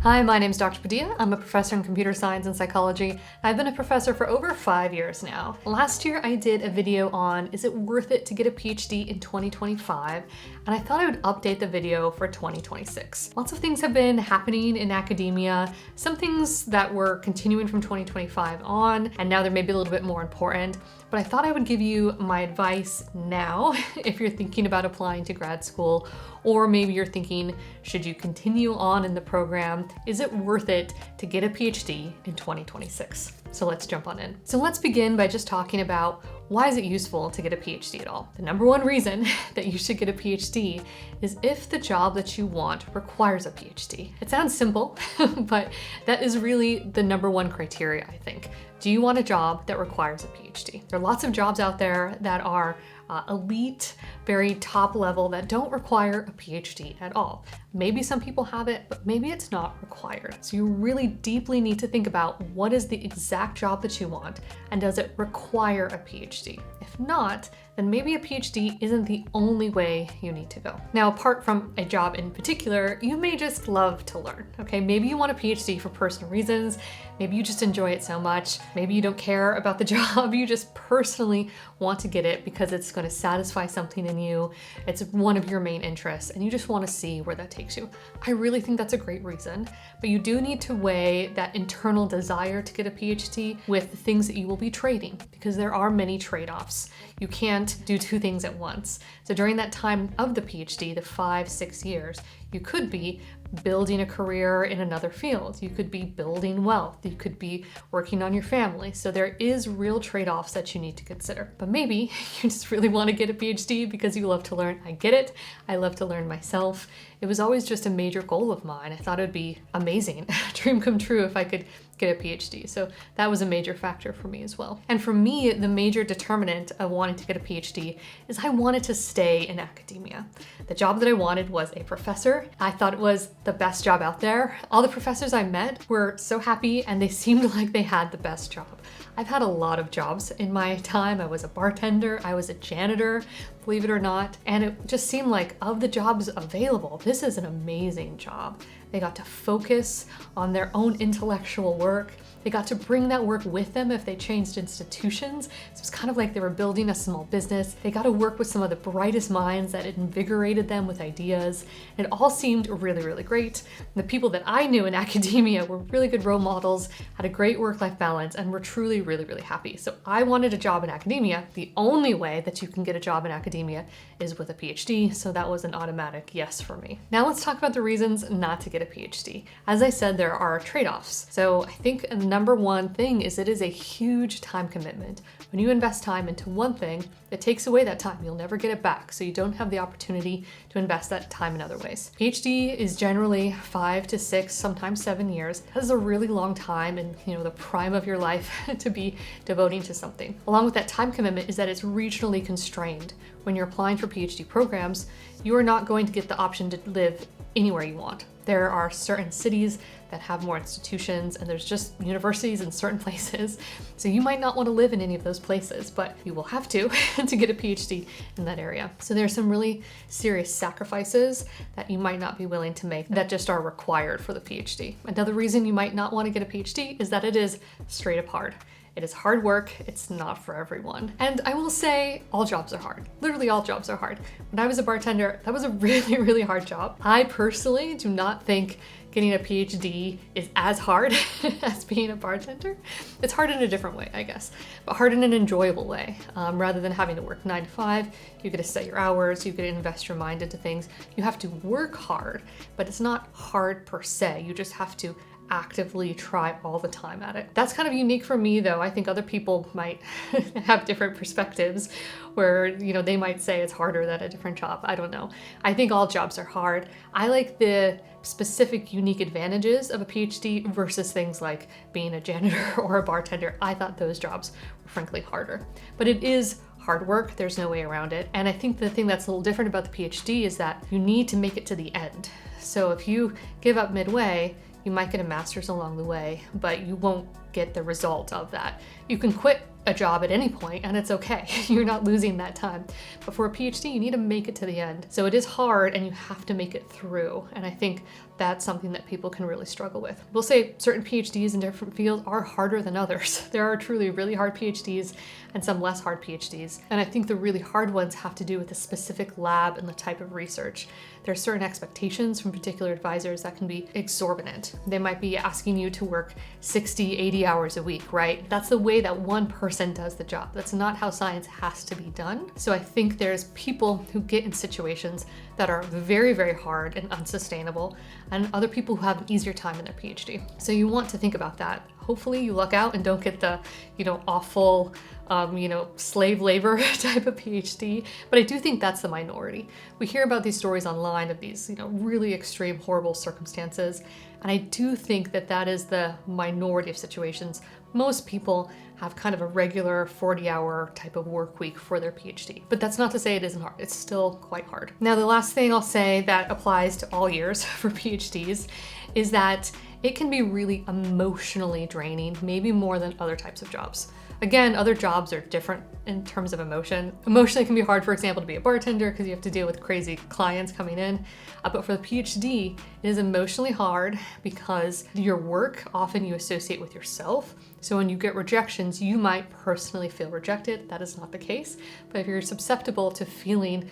Hi, my name is Dr. Padilla. I'm a professor in computer science and psychology. I've been a professor for over 5 years now. Last year I did a video on, is it worth it to get a PhD in 2025? And I thought I would update the video for 2026. Lots of things have been happening in academia, some things that were continuing from 2025 on, and now they're maybe a little bit more important. But I thought I would give you my advice now if you're thinking about applying to grad school, or maybe you're thinking, should you continue on in the program? Is it worth it to get a PhD in 2026? So let's jump on in. So let's begin by just talking about why is it useful to get a PhD at all? The number one reason that you should get a PhD is if the job that you want requires a PhD. It sounds simple, but that is really the number one criteria, I think. Do you want a job that requires a PhD? There are lots of jobs out there that are elite, very top level, that don't require a PhD at all. Maybe some people have it, but maybe it's not required. So you really deeply need to think about what is the exact job that you want, and does it require a PhD? If not, then maybe a PhD isn't the only way you need to go. Now, apart from a job in particular, you may just love to learn, okay? Maybe you want a PhD for personal reasons. Maybe you just enjoy it so much. Maybe you don't care about the job. You just personally want to get it because it's going to satisfy something in you. It's one of your main interests, and you just want to see where that takes you. I really think that's a great reason, but you do need to weigh that internal desire to get a PhD with the things that you will be trading, because there are many trade-offs. You can't do two things at once. So during that time of the PhD, the 5-6 years, you could be building a career in another field. You could be building wealth. You could be working on your family. So there is real trade-offs that you need to consider. But maybe you just really want to get a PhD because you love to learn. I get it. I love to learn myself. It was always just a major goal of mine. I thought it would be amazing, a dream come true if I could get a PhD. So that was a major factor for me as well. And for me, the major determinant of wanting to get a PhD is I wanted to stay in academia. The job that I wanted was a professor. I thought it was the best job out there. All the professors I met were so happy and they seemed like they had the best job. I've had a lot of jobs in my time. I was a bartender, I was a janitor, believe it or not, and it just seemed like of the jobs available, this is an amazing job. They got to focus on their own intellectual work. They got to bring that work with them if they changed institutions. So it's kind of like they were building a small business. They got to work with some of the brightest minds that invigorated them with ideas. It all seemed really, really great. The people that I knew in academia were really good role models, had a great work-life balance, and were truly, really, really happy. So I wanted a job in academia. The only way that you can get a job in academia is with a PhD. So that was an automatic yes for me. Now let's talk about the reasons not to get a PhD. As I said, there are trade-offs. So I think number one thing is it is a huge time commitment. When you invest time into one thing, it takes away that time. You'll never get it back. So you don't have the opportunity to invest that time in other ways. PhD is generally 5 to 6, sometimes 7 years. That is a really long time in the prime of your life to be devoting to something. Along with that time commitment is that it's regionally constrained. When you're applying for PhD programs, you are not going to get the option to live anywhere you want. There are certain cities that have more institutions, and there's just universities in certain places. So you might not want to live in any of those places, but you will have to get a PhD in that area. So there are some really serious sacrifices that you might not be willing to make that just are required for the PhD. Another reason you might not want to get a PhD is that it is straight up hard. It is hard work. It's not for everyone. And I will say all jobs are hard. Literally all jobs are hard. When I was a bartender, that was a really, really hard job. I personally do not think getting a PhD is as hard as being a bartender. It's hard in a different way, I guess, but hard in an enjoyable way. Rather than having to work 9 to 5, you get to set your hours, you get to invest your mind into things. You have to work hard, but it's not hard per se. You just have to actively try all the time at it. That's kind of unique for me though. I think other people might have different perspectives where, they might say it's harder than a different job. I don't know. I think all jobs are hard. I like the specific unique advantages of a PhD versus things like being a janitor or a bartender. I thought those jobs were frankly harder, but it is hard work. There's no way around it. And I think the thing that's a little different about the PhD is that you need to make it to the end. So if you give up midway, you might get a master's along the way, but you won't get the result of that. You can quit a job at any point, and it's okay. You're not losing that time. But for a PhD, you need to make it to the end. So it is hard and you have to make it through. And I think that's something that people can really struggle with. We'll say certain PhDs in different fields are harder than others. There are truly really hard PhDs and some less hard PhDs. And I think the really hard ones have to do with the specific lab and the type of research. There are certain expectations from particular advisors that can be exorbitant. They might be asking you to work 60, 80 hours a week, right? That's the way that one person does the job. That's not how science has to be done. So I think there's people who get in situations that are very, very hard and unsustainable, and other people who have an easier time in their PhD. So you want to think about that. Hopefully you luck out and don't get the, awful, slave labor type of PhD. But I do think that's the minority. We hear about these stories online of these, really extreme, horrible circumstances. And I do think that that is the minority of situations. Most people have kind of a regular 40-hour type of work week for their PhD. But that's not to say it isn't hard. It's still quite hard. Now, the last thing I'll say that applies to all years for PhDs is that it can be really emotionally draining, maybe more than other types of jobs. Again, other jobs are different in terms of emotion. Emotionally, it can be hard, for example, to be a bartender because you have to deal with crazy clients coming in. But for the PhD, it is emotionally hard because your work often you associate with yourself. So when you get rejections, you might personally feel rejected. That is not the case. But if you're susceptible to feeling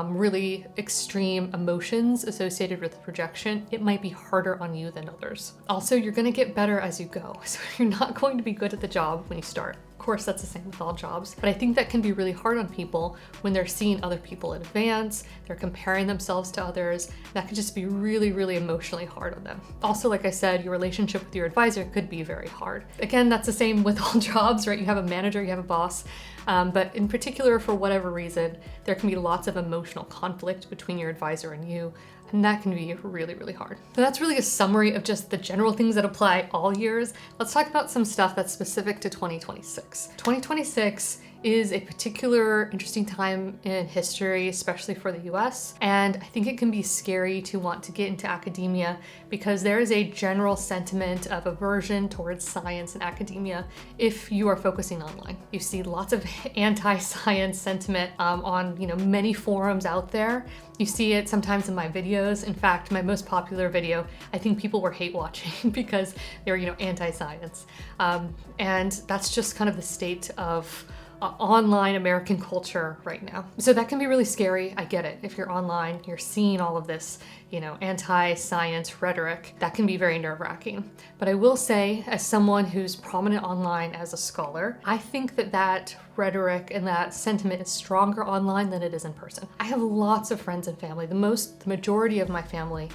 really extreme emotions associated with rejection, it might be harder on you than others. Also, you're going to get better as you go. So you're not going to be good at the job when you start. Of course, that's the same with all jobs, but I think that can be really hard on people when they're seeing other people advance, they're comparing themselves to others. That could just be really, really emotionally hard on them. Also, like I said, your relationship with your advisor could be very hard. Again, that's the same with all jobs, right? You have a manager, you have a boss, but in particular, for whatever reason, there can be lots of emotional conflict between your advisor and you. And that can be really, really hard. So that's really a summary of just the general things that apply all years. Let's talk about some stuff that's specific to 2026. 2026 is a particular interesting time in history, especially for the US. And I think it can be scary to want to get into academia because there is a general sentiment of aversion towards science and academia if you are focusing online. You see lots of anti-science sentiment on many forums out there. You see it sometimes in my videos. In fact, my most popular video, I think people were hate watching because they were anti-science. And that's just kind of the state of online American culture right now. So that can be really scary. I get it. If you're online, you're seeing all of this, anti-science rhetoric. That can be very nerve-wracking. But I will say, as someone who's prominent online as a scholar, I think that rhetoric and that sentiment is stronger online than it is in person. I have lots of friends and family. The majority of my family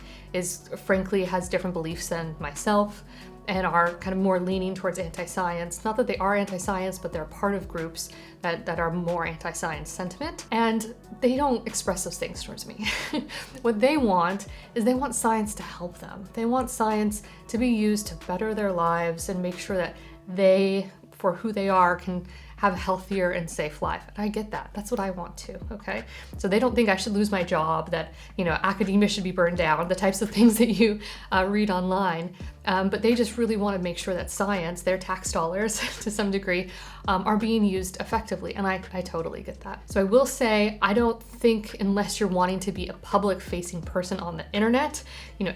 frankly has different beliefs than myself and are kind of more leaning towards anti-science. Not that they are anti-science, but they're part of groups that are more anti-science sentiment. And they don't express those things towards me. What they want is they want science to help them. They want science to be used to better their lives and make sure that they, for who they are, can have a healthier and safe life. And I get that. That's what I want too, okay? So they don't think I should lose my job, that, academia should be burned down, the types of things that you read online. But they just really want to make sure that science, their tax dollars to some degree, are being used effectively. And I totally get that. So I will say, I don't think unless you're wanting to be a public-facing person on the internet,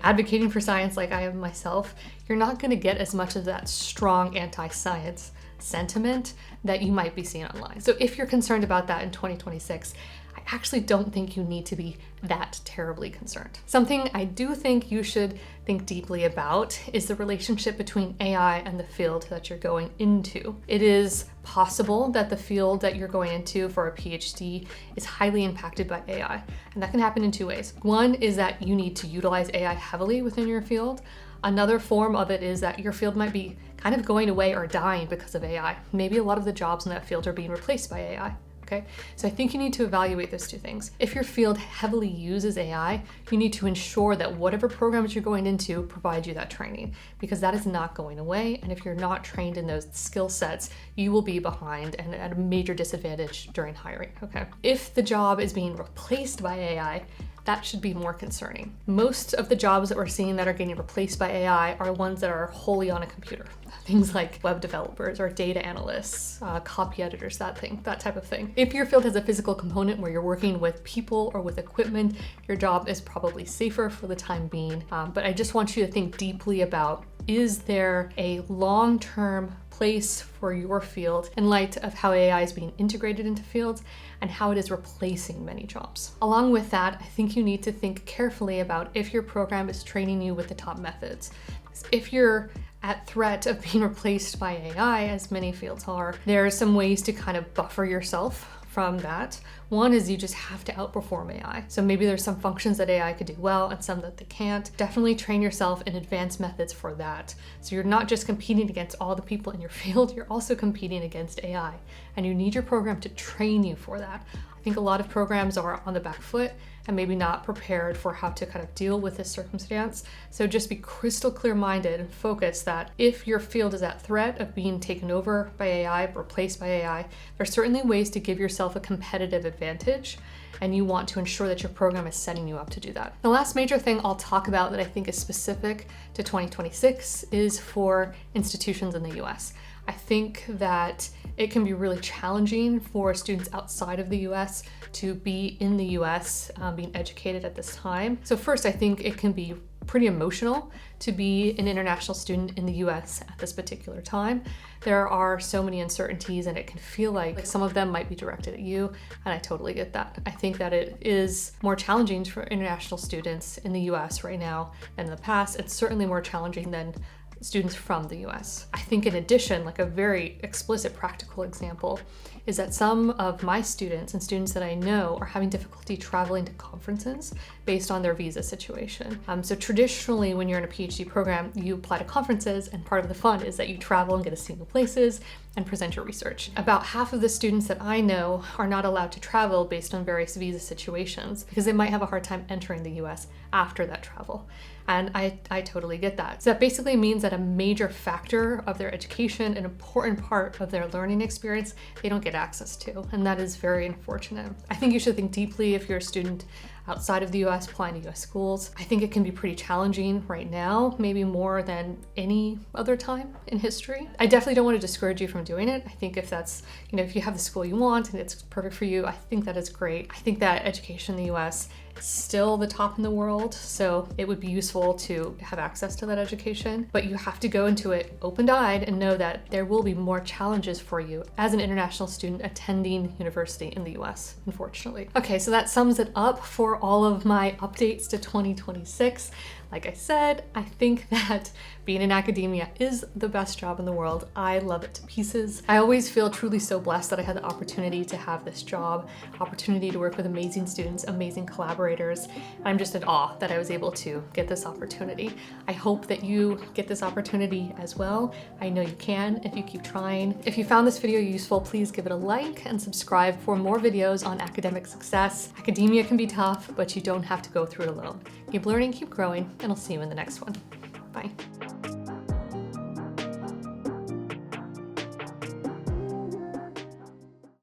advocating for science like I am myself, you're not going to get as much of that strong anti-science sentiment that you might be seeing online. So if you're concerned about that in 2026, I actually don't think you need to be that terribly concerned. Something I do think you should think deeply about is the relationship between AI and the field that you're going into. It is possible that the field that you're going into for a PhD is highly impacted by AI, and that can happen in two ways. One is that you need to utilize AI heavily within your field. Another form of it is that your field might be kind of going away or dying because of AI. Maybe a lot of the jobs in that field are being replaced by AI. Okay, so I think you need to evaluate those two things. If your field heavily uses AI, you need to ensure that whatever programs you're going into provide you that training, because that is not going away. And if you're not trained in those skill sets, you will be behind and at a major disadvantage during hiring. Okay, if the job is being replaced by AI, that should be more concerning. Most of the jobs that we're seeing that are getting replaced by AI are ones that are wholly on a computer. Things like web developers or data analysts, copy editors, that type of thing. If your field has a physical component where you're working with people or with equipment, your job is probably safer for the time being. But I just want you to think deeply about, is there a long-term place for your field in light of how AI is being integrated into fields and how it is replacing many jobs? Along with that, I think you need to think carefully about if your program is training you with the top methods. If you're at threat of being replaced by AI, as many fields are, there are some ways to kind of buffer yourself from that. One is you just have to outperform AI. So maybe there's some functions that AI could do well and some that they can't. Definitely train yourself in advanced methods for that. So you're not just competing against all the people in your field, you're also competing against AI. And you need your program to train you for that. I think a lot of programs are on the back foot and maybe not prepared for how to kind of deal with this circumstance. So just be crystal clear-minded and focus that if your field is at threat of being taken over by AI, replaced by AI, there's certainly ways to give yourself a competitive advantage, and you want to ensure that your program is setting you up to do that. The last major thing I'll talk about that I think is specific to 2026 is for institutions in the US. I think that it can be really challenging for students outside of the US to be in the US being educated at this time. So first, I think it can be pretty emotional to be an international student in the US at this particular time. There are so many uncertainties and it can feel like some of them might be directed at you, and I totally get that. I think that it is more challenging for international students in the US right now than in the past. It's certainly more challenging than students from the US. I think in addition, like a very explicit practical example is that some of my students and students that I know are having difficulty traveling to conferences based on their visa situation. So traditionally when you're in a PhD program, you apply to conferences, and part of the fun is that you travel and get to see new places and present your research. About half of the students that I know are not allowed to travel based on various visa situations because they might have a hard time entering the US after that travel. And I totally get that. So that basically means that a major factor of their education, an important part of their learning experience, they don't get access to. And that is very unfortunate. I think you should think deeply if you're a student outside of the US applying to US schools. I think it can be pretty challenging right now, maybe more than any other time in history. I definitely don't want to discourage you from doing it. I think if that's, if you have the school you want and it's perfect for you, I think that is great. I think that education in the US is still the top in the world, so it would be useful to have access to that education, but you have to go into it open-eyed and know that there will be more challenges for you as an international student attending university in the US, unfortunately. Okay, so that sums it up for all of my updates to 2026. Like I said, I think that being in academia is the best job in the world. I love it to pieces. I always feel truly so blessed that I had the opportunity to have this job, opportunity to work with amazing students, amazing collaborators. I'm just in awe that I was able to get this opportunity. I hope that you get this opportunity as well. I know you can if you keep trying. If you found this video useful, please give it a like and subscribe for more videos on academic success. Academia can be tough, but you don't have to go through it alone. Keep learning, keep growing, and I'll see you in the next one.